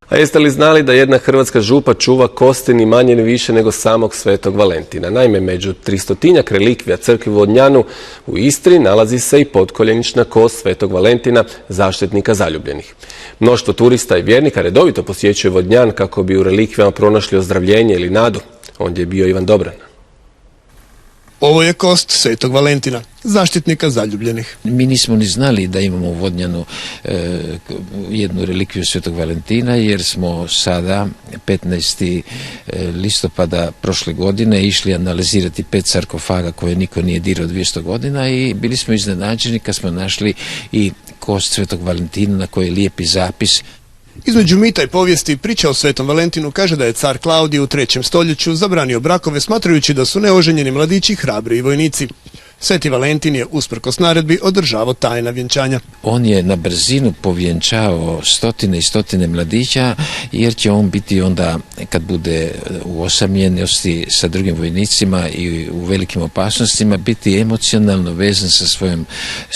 A jeste li znali da jedna hrvatska župa čuva kosti ni manje ni više nego samog Svetog Valentina? Naime, među 300-tinjak relikvija crkve u Vodnjanu u Istri nalazi se i potkoljenična kost Svetog Valentina, zaštitnika zaljubljenih. Mnoštvo turista i vjernika redovito posjećuje Vodnjan kako bi u relikvijama pronašli ozdravljenje ili nadu. Ondje je bio Ivan Dobran. Ovo je kost Svetog Valentina, zaštitnika zaljubljenih. Mi nismo ni znali da imamo u Vodnjanu jednu relikviju Svetog Valentina, jer smo sada 15. listopada prošle godine išli analizirati 5 sarkofaga koje niko nije dirao 200 godina i bili smo iznenađeni kad smo našli i kost Svetog Valentina na kojoj je lijepi zapis. Između mita i povijesti priča o Svetom Valentinu kaže da je car Klaudij u 3. stoljeću zabranio brakove smatrajući da su neoženjeni mladići hrabri i vojnici. Sveti Valentin je usprkos naredbi održavao tajna vjenčanja. On je na brzinu povjenčao stotine i stotine mladića, jer će on biti onda, kad bude u osamljenosti sa drugim vojnicima i u velikim opasnostima, biti emocionalno vezan sa svojom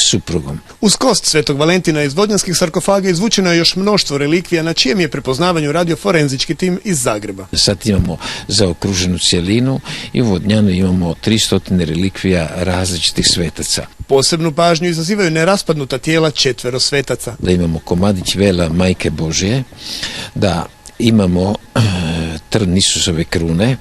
suprugom. Uz kost Svetog Valentina iz vodnjanskih sarkofaga izvučeno je još mnoštvo relikvija na čijem je prepoznavanju radio forenzički tim iz Zagreba. Sad imamo zaokruženu cjelinu i u Vodnjanu imamo 300 relikvija različitih svetaca. Posebnu pažnju izazivaju neraspadnuta tijela 4 svetaca. Da imamo komadić vela Majke Božje, da imamo trn Isusove krune,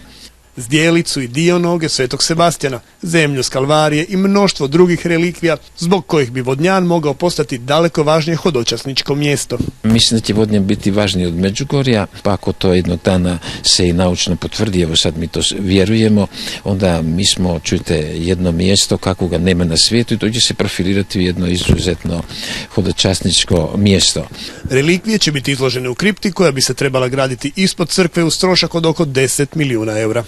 zdjelicu i dio noge Svetog Sebastijana, zemlju s Kalvarije i mnoštvo drugih relikvija zbog kojih bi Vodnjan mogao postati daleko važnije hodočasničko mjesto. Mislim da će Vodnjan biti važniji od Međugorja, pa ako to jednog dana se i naučno potvrdi, evo sad mi to vjerujemo, onda mi smo, čujte, jedno mjesto kakvoga nema na svijetu i to će se profilirati u jedno izuzetno hodočasničko mjesto. Relikvije će biti izložene u kripti koja bi se trebala graditi ispod crkve uz trošak od oko 10 milijuna eura.